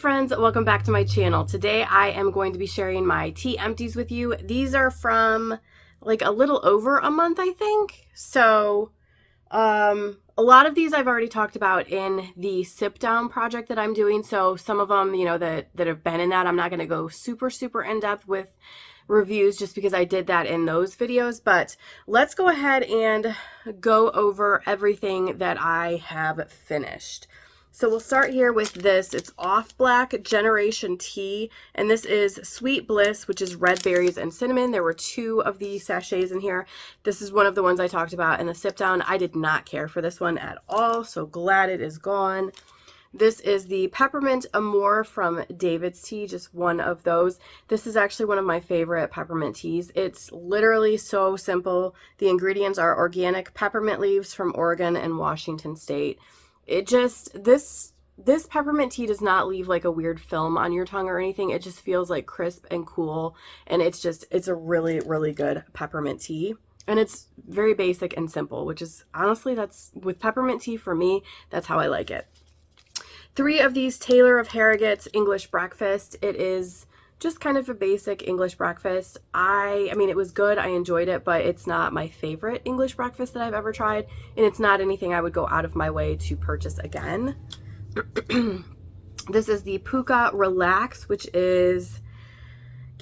friends, welcome back to my channel. Today I am going to be sharing my tea empties with you. These are from like a little over a month, I think. So a lot of these I've already talked about in the sip down project that I'm doing. So some of them, that have been in that, I'm not going to go super in depth with reviews just because I did that in those videos. But let's go ahead and go over everything that I have finished. So we'll start here with this. It's Off Black Generation Tea, and this is Sweet Bliss, which is red berries and cinnamon. There were 2 of these sachets in here. This is one of the ones I talked about in the sip down. I did not care for this one at all, so glad it is gone. This is the Peppermint Amour from David's Tea, just one of those. This is actually one of my favorite peppermint teas. It's literally so simple. The ingredients are organic peppermint leaves from Oregon and Washington State. It just, this peppermint tea does not leave like a weird film on your tongue or anything. It just feels like crisp and cool, and it's a really good peppermint tea. And it's very basic and simple, which is honestly, that's with peppermint tea for me, that's how I like it. 3 of these Taylor of Harrogate's English breakfast. It is just kind of a basic English breakfast. I mean, it was good. I enjoyed it, but it's not my favorite English breakfast that I've ever tried, and it's not anything I would go out of my way to purchase again. This is the Puka Relax, which is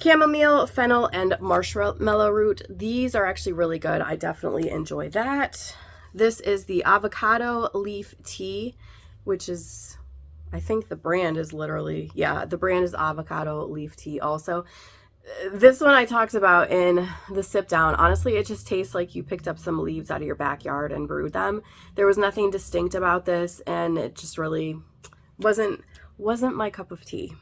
chamomile, fennel, and marshmallow root. These are actually really good. I definitely enjoy that. This is the Avocado Leaf Tea, which is, I think the brand is literally, yeah, the brand is Avocado Leaf Tea also. This one I talked about in the sip down. Honestly, it just tastes like you picked up some leaves out of your backyard and brewed them. There was nothing distinct about this, and it just really wasn't my cup of tea.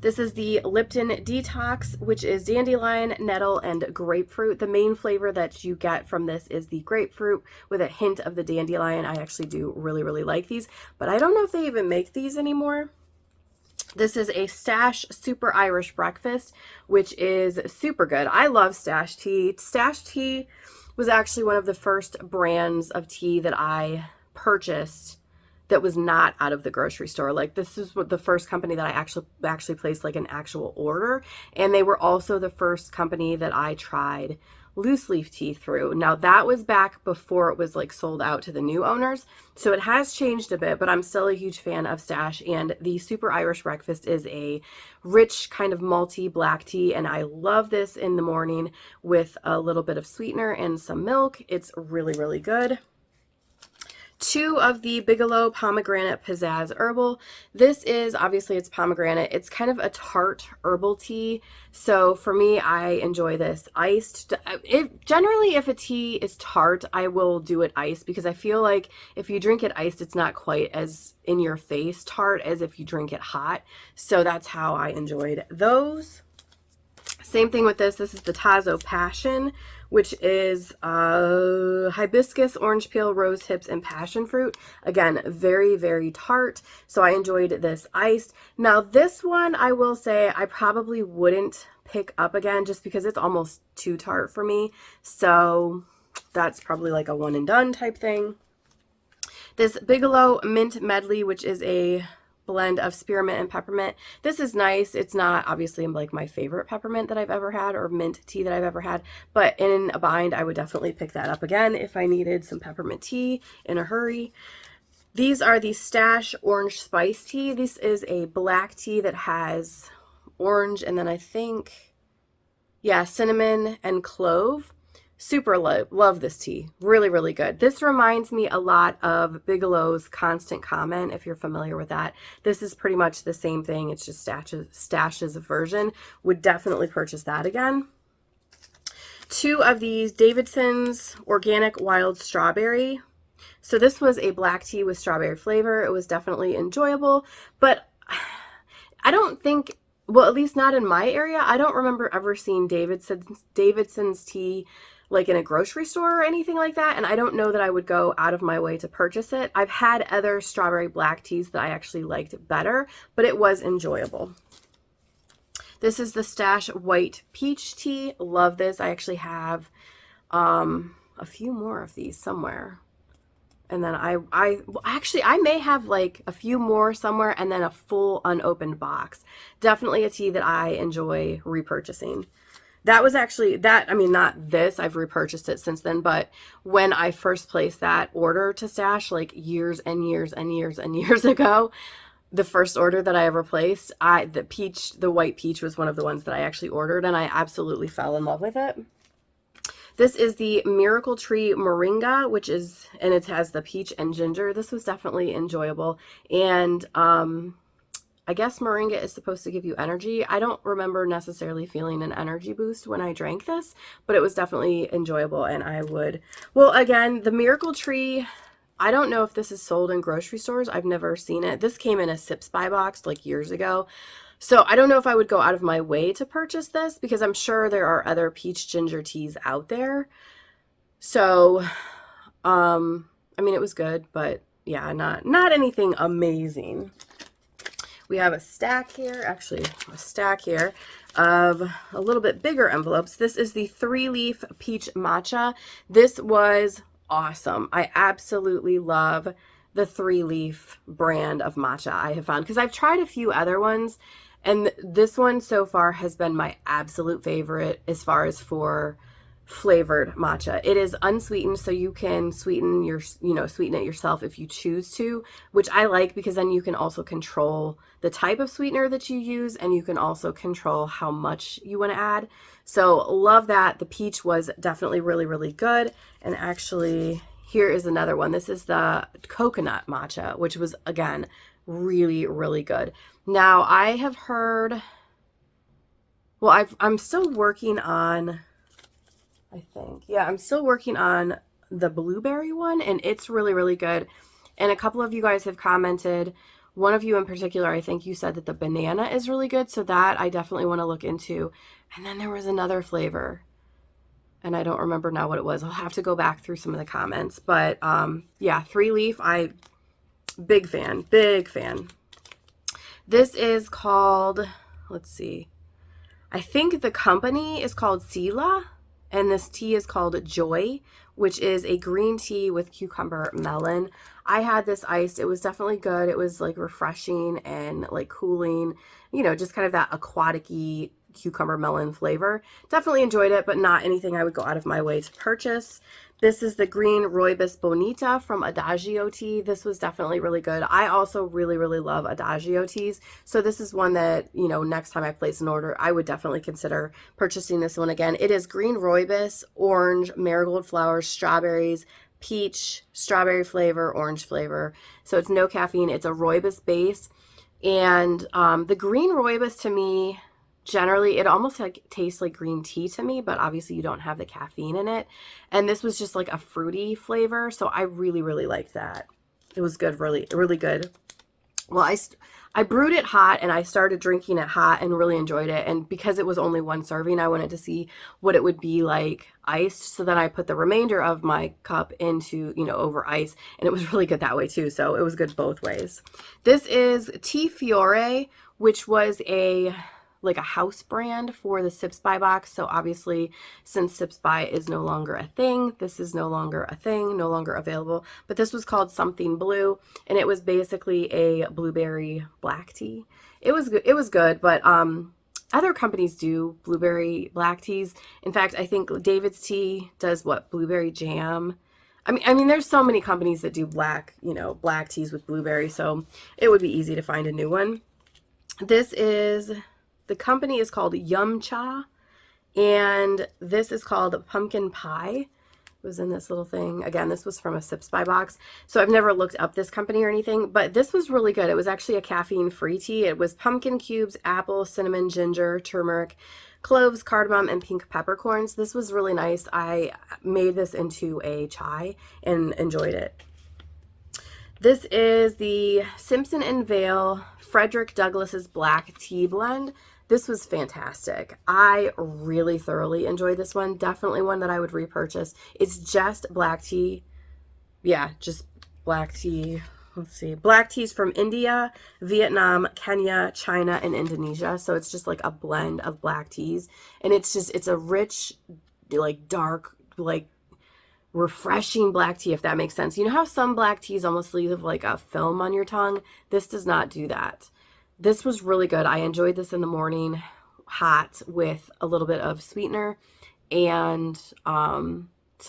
This is the Lipton Detox, which is dandelion, nettle, and grapefruit. The main flavor that you get from this is the grapefruit with a hint of the dandelion. I actually do really like these, but I don't know if they even make these anymore. This is a Stash Super Irish Breakfast, which is super good. I love Stash tea. Stash tea was actually one of the first brands of tea that I purchased that was not out of the grocery store. Like, this is what the first company that I actually placed like an actual order, and they were also the first company that I tried loose leaf tea through. Now, that was back before it was like sold out to the new owners, so it has changed a bit, but I'm still a huge fan of Stash. And the Super Irish Breakfast is a rich kind of malty black tea, and I love this in the morning with a little bit of sweetener and some milk. It's really good. 2 of the Bigelow Pomegranate Pizzazz Herbal. This is, obviously it's pomegranate. It's kind of a tart herbal tea. So for me, I enjoy this iced. Generally, if a tea is tart, I will do it iced, because I feel like if you drink it iced, it's not quite as in your face tart as if you drink it hot. So that's how I enjoyed those. Same thing with this. This is the Tazo Passion, which is hibiscus, orange peel, rose hips, and passion fruit. Again, very tart. So I enjoyed this iced. Now this one, I will say, I probably wouldn't pick up again just because it's almost too tart for me. So that's probably like a one and done type thing. This Bigelow Mint Medley, which is a blend of spearmint and peppermint. This is nice. It's not obviously like my favorite peppermint that I've ever had or mint tea that I've ever had, but in a bind, I would definitely pick that up again if I needed some peppermint tea in a hurry. These are the Stash Orange Spice Tea. This is a black tea that has orange and then I think, yeah, cinnamon and clove. Super love this tea. Really good. This reminds me a lot of Bigelow's Constant Comment, if you're familiar with that. This is pretty much the same thing. It's just Stash's version. Would definitely purchase that again. 2 of these Davidson's Organic Wild Strawberry. So this was a black tea with strawberry flavor. It was definitely enjoyable, but I don't think, well, at least not in my area, I don't remember ever seeing Davidson's tea like in a grocery store or anything like that, and I don't know that I would go out of my way to purchase it. I've had other strawberry black teas that I actually liked better, but it was enjoyable. This is the Stash White Peach Tea. Love this. I actually have a few more of these somewhere. And then I may have like a few more somewhere and then a full unopened box. Definitely a tea that I enjoy repurchasing. That was actually that, I mean, not this, I've repurchased it since then, but when I first placed that order to stash like years and years and years and years ago, the first order that I ever placed, the white peach was one of the ones that I actually ordered, and I absolutely fell in love with it. This is the Miracle Tree Moringa, and it has the peach and ginger. This was definitely enjoyable. And I guess moringa is supposed to give you energy. I don't remember necessarily feeling an energy boost when I drank this, but it was definitely enjoyable, and well, again, the Miracle Tree, I don't know if this is sold in grocery stores. I've never seen it. This came in a Sips By box like years ago. So I don't know if I would go out of my way to purchase this because I'm sure there are other peach ginger teas out there. So, I mean, it was good, but yeah, not anything amazing. We have a stack here of a little bit bigger envelopes. This is the 3-leaf peach matcha. This was awesome. I absolutely love the 3-leaf brand of matcha I have found, because I've tried a few other ones, and this one so far has been my absolute favorite as far as for flavored matcha. It is unsweetened, so you can sweeten it yourself if you choose to, which I like because then you can also control the type of sweetener that you use, and you can also control how much you want to add. So love that. The peach was definitely really, really good. And actually, here is another one. This is the coconut matcha, which was, again, really, really good. Now, I have heard, well, I'm still working on, I'm still working on the blueberry one, and it's really, really good. And a couple of you guys have commented. One of you in particular, I think you said that the banana is really good, so that I definitely want to look into. And then there was another flavor, and I don't remember now what it was. I'll have to go back through some of the comments. But yeah, 3-leaf, big fan, big fan. This is called, let's see, I think the company is called Sila, and this tea is called Joy, which is a green tea with cucumber melon. I had this iced. It was definitely good. It was like refreshing and like cooling, just kind of that aquatic-y cucumber melon flavor. Definitely enjoyed it, but not anything I would go out of my way to purchase. This is the green Rooibos Bonita from Adagio Tea. This was definitely really good. I also really, really love Adagio teas. So this is one that, next time I place an order, I would definitely consider purchasing this one again. It is green Rooibos, orange, marigold flowers, strawberries, peach, strawberry flavor, orange flavor. So it's no caffeine. It's a Rooibos base. And the green Rooibos, to me, generally, it almost tastes like green tea to me, but obviously you don't have the caffeine in it. And this was just like a fruity flavor, so I really, really liked that. It was good, really, really good. Well, I brewed it hot, and I started drinking it hot and really enjoyed it. And because it was only one serving, I wanted to see what it would be like iced. So then I put the remainder of my cup into, over ice, and it was really good that way too. So it was good both ways. This is Tea Fiore, which was a house brand for the Sips By box. So obviously, since Sips By is no longer a thing, this is no longer a thing, no longer available. But this was called Something Blue, and it was basically a blueberry black tea. It was good. It was good, but other companies do blueberry black teas. In fact, I think David's Tea does blueberry jam. I mean, there's so many companies that do black teas with blueberry, so it would be easy to find a new one. The company is called Yum Cha, and this is called Pumpkin Pie. It was in this little thing. Again, this was from a Sips By box, so I've never looked up this company or anything, but this was really good. It was actually a caffeine-free tea. It was pumpkin cubes, apple, cinnamon, ginger, turmeric, cloves, cardamom, and pink peppercorns. This was really nice. I made this into a chai and enjoyed it. This is the Simpson and Vale Frederick Douglass's Black Tea Blend. This was fantastic. I really thoroughly enjoyed this one. Definitely one that I would repurchase. It's just black tea. Yeah, just black tea. Let's see. Black teas from India, Vietnam, Kenya, China, and Indonesia. So it's just like a blend of black teas. And it's a rich, dark, refreshing black tea, if that makes sense. You know how some black teas almost leave like a film on your tongue? This does not do that. This was really good. I enjoyed this in the morning, hot with a little bit of sweetener and some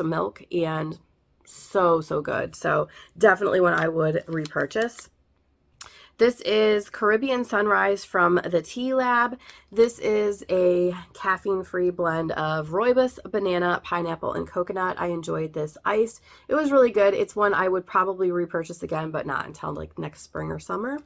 milk, and so good. So definitely one I would repurchase. This is Caribbean Sunrise from the Tea Lab. This is a caffeine-free blend of rooibos, banana, pineapple, and coconut. I enjoyed this iced. It was really good. It's one I would probably repurchase again, but not until like next spring or summer.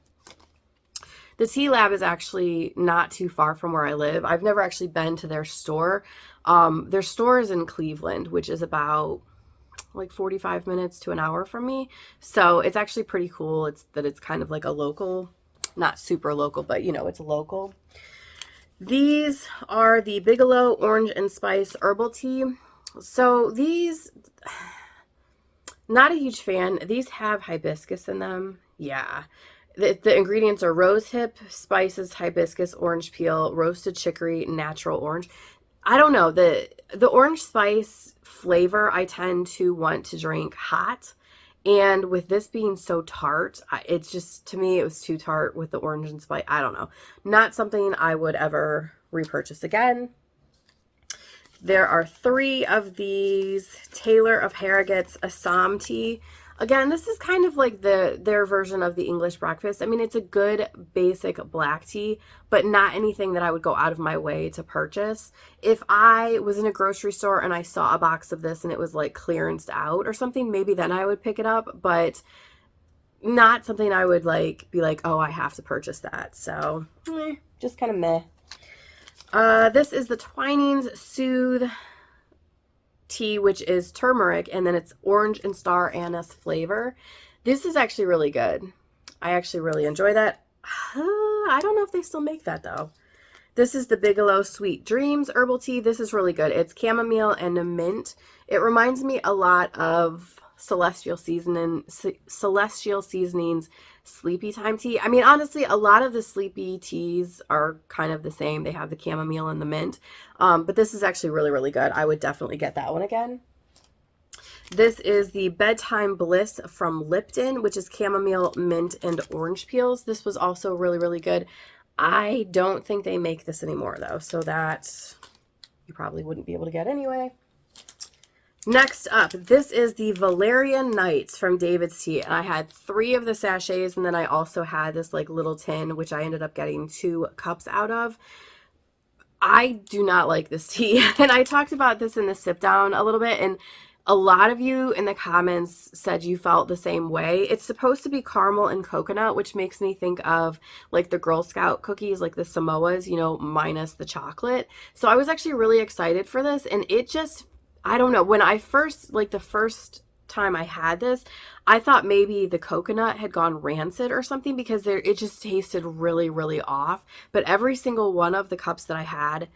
The Tea Lab is actually not too far from where I live. I've never actually been to their store. Their store is in Cleveland, which is about like 45 minutes to an hour from me. So it's actually pretty cool. It's kind of like a local, not super local, but you know, it's local. These are the Bigelow Orange and Spice Herbal Tea. So these, not a huge fan. These have hibiscus in them. Yeah. The ingredients are rosehip, spices, hibiscus, orange peel, roasted chicory, natural orange. I don't know, the orange spice flavor I tend to want to drink hot, and with this being so tart, it's just, to me, it was too tart with the orange and spice. I don't know, not something I would ever repurchase again. There are 3 of these Taylor of Harrogate's Assam tea. Again, this is kind of like their version of the English breakfast. I mean, it's a good basic black tea, but not anything that I would go out of my way to purchase. If I was in a grocery store and I saw a box of this and it was like clearanced out or something, maybe then I would pick it up, but not something I would like be like, oh, I have to purchase that. So, just kind of meh. This is the Twinings Soothe tea, which is turmeric, and then it's orange and star anise flavor. This is actually really good. I actually really enjoy that. I don't know if they still make that though. This is the Bigelow Sweet Dreams Herbal Tea. This is really good. It's chamomile and a mint. It reminds me a lot of Celestial Seasonings Sleepy Time tea. I mean, honestly, a lot of the sleepy teas are kind of the same. They have the chamomile and the mint. But this is actually really good. I would definitely get that one again. This is the Bedtime Bliss from Lipton, which is chamomile, mint, and orange peels. This was also really good. I don't think they make this anymore, though, so that you probably wouldn't be able to get anyway. Next up, this is the Valerian Nights from David's Tea. And I had 3 of the sachets, and then I also had this like little tin, which I ended up getting 2 cups out of. I do not like this tea. And I talked about this in the sip down a little bit, and a lot of you in the comments said you felt the same way. It's supposed to be caramel and coconut, which makes me think of like the Girl Scout cookies, like the Samoas, you know, minus the chocolate. So I was actually really excited for this, and it just, I don't know, when I first, like the first time I had this, I thought maybe the coconut had gone rancid or something, because it just tasted really off. But every single one of the cups that I had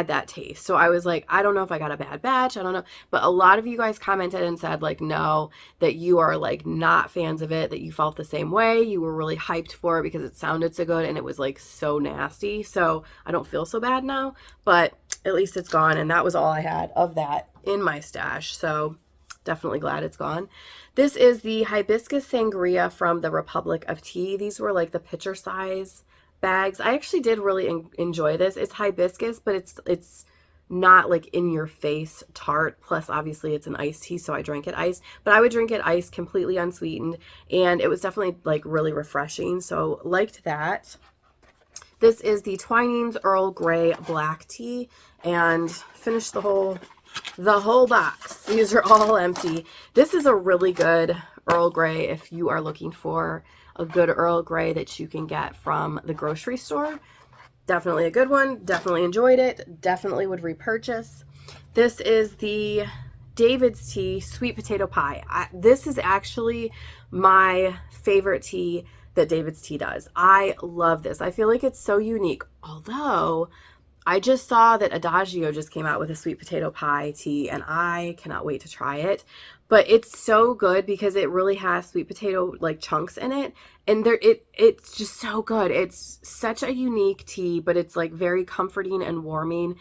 that taste. So I was like, I don't know if I got a bad batch, I don't know. But a lot of you guys commented and said like, no, that you are like not fans of it, that you felt the same way. You were really hyped for it because it sounded so good and it was like so nasty. So I don't feel so bad now, but at least it's gone. And that was all I had of that in my stash. So definitely glad it's gone. This is the Hibiscus Sangria from the Republic of Tea. These were like the pitcher size bags. I actually did really enjoy this. It's hibiscus, but it's not like in your face tart. Plus, obviously, it's an iced tea, so I drank it iced. But I would drink it iced, completely unsweetened, and it was definitely like really refreshing. So liked that. This is the Twinings Earl Grey Black Tea, and finished the whole box. These are all empty. This is a really good Earl Grey if you are looking for a good Earl Grey that you can get from the grocery store. Definitely a good one. Definitely enjoyed it. Definitely would repurchase. This is the David's Tea Sweet Potato Pie. This is actually my favorite tea that David's Tea does. I love this. I feel like it's so unique. Although I just saw that Adagio just came out with a sweet potato pie tea, and I cannot wait to try it. But it's so good because it really has sweet potato like chunks in it, and it's just so good. It's such a unique tea, but it's like very comforting and warming.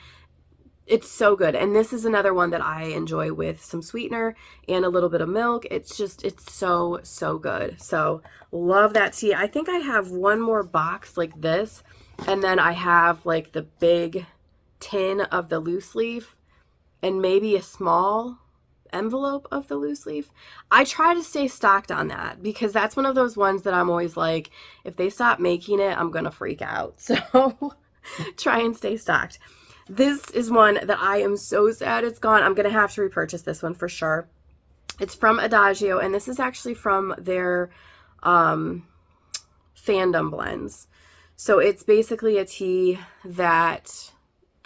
It's so good. And this is another one that I enjoy with some sweetener and a little bit of milk. It's just, it's so, so good. So love that tea. I think I have one more box like this. And then I have like the big tin of the loose leaf and maybe a small envelope of the loose leaf. I try to stay stocked on that because that's one of those ones that I'm always like, if they stop making it, I'm going to freak out. So try and stay stocked. This is one that I am so sad it's gone. I'm going to have to repurchase this one for sure. It's from Adagio, and this is actually from their fandom blends. So it's basically a tea that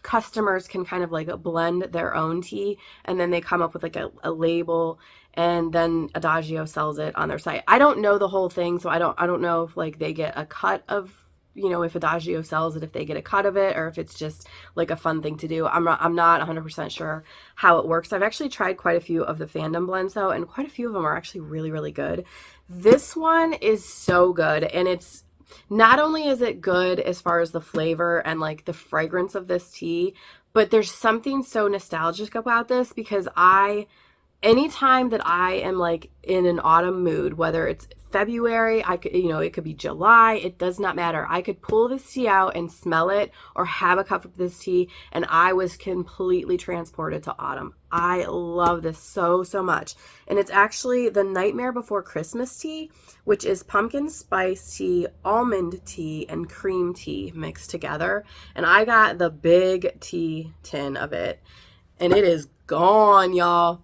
customers can kind of like blend their own tea, and then they come up with like a label, and then Adagio sells it on their site. I don't know the whole thing, so I don't know if like they get a cut of, you know, if Adagio sells it, if they get a cut of it, or if it's just like a fun thing to do. I'm not 100% sure how it works. I've actually tried quite a few of the fandom blends though, and quite a few of them are actually really, really good. This one is so good, and it's not only is it good as far as the flavor and like the fragrance of this tea, but there's something so nostalgic about this because anytime that I am like in an autumn mood, whether it's February, I could, you know, it could be July, it does not matter. I could pull this tea out and smell it or have a cup of this tea, and I was completely transported to autumn. I love this so, so much. And it's actually the Nightmare Before Christmas tea, which is pumpkin spice tea, almond tea, and cream tea mixed together. And I got the big tea tin of it, and it is gone, y'all.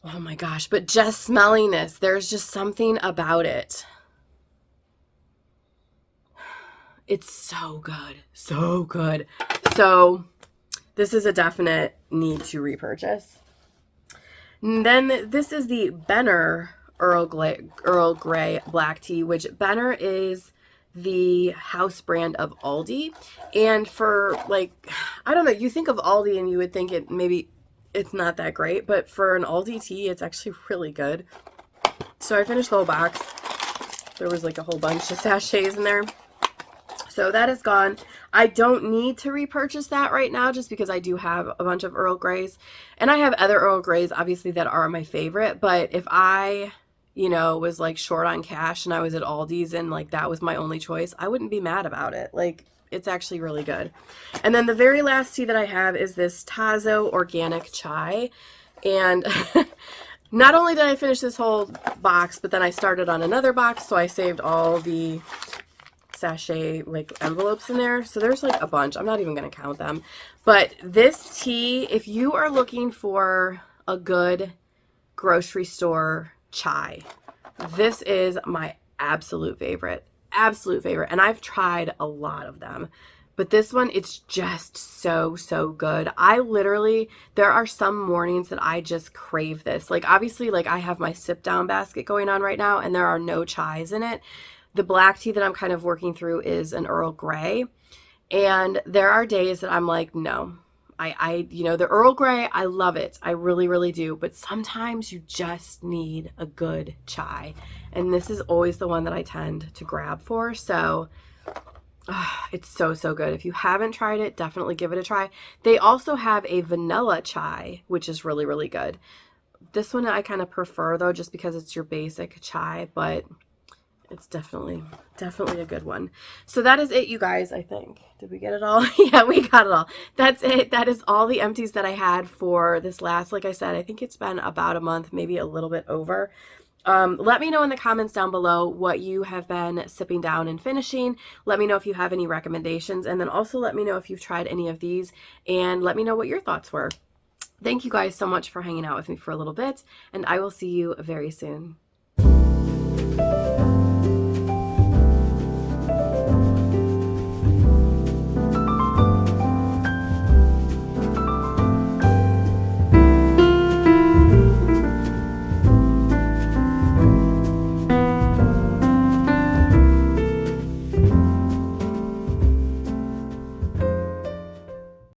Oh my gosh, but just smelling this, there's just something about it. It's so good, so good. So this is a definite need to repurchase. And then this is the Benner Earl Grey black tea, which Benner is the house brand of Aldi. And for like, I don't know, you think of Aldi and you would think it maybe it's not that great, but for an Aldi tea, it's actually really good. So I finished the whole box. There was like a whole bunch of sachets in there. So that is gone. I don't need to repurchase that right now just because I do have a bunch of Earl Greys. And I have other Earl Greys, obviously, that are my favorite. But if I, you know, was like short on cash and I was at Aldi's and like that was my only choice, I wouldn't be mad about it. Like, it's actually really good. And then the very last tea that I have is this Tazo organic chai. And not only did I finish this whole box, but then I started on another box. So I saved all the sachet like envelopes in there. So there's like a bunch. I'm not even going to count them. But this tea, if you are looking for a good grocery store chai, this is my absolute favorite. Absolute favorite. And I've tried a lot of them, but this one, it's just so, so good. I literally, there are some mornings that I just crave this. Like obviously, like I have my sip down basket going on right now and there are no chais in it. The black tea that I'm kind of working through is an Earl Grey. And there are days that I'm like, no, you know, the Earl Grey, I love it. I really, really do. But sometimes you just need a good chai. And this is always the one that I tend to grab for. So it's so, so good. If you haven't tried it, definitely give it a try. They also have a vanilla chai, which is really, really good. This one I kind of prefer though, just because it's your basic chai, but it's definitely a good one. So that is it, you guys, I think. Did we get it all? Yeah, we got it all. That's it. That is all the empties that I had for this last, like I said, I think it's been about a month, maybe a little bit over. Let me know in the comments down below what you have been sipping down and finishing. Let me know if you have any recommendations, and then also let me know if you've tried any of these, and let me know what your thoughts were. Thank you guys so much for hanging out with me for a little bit, and I will see you very soon.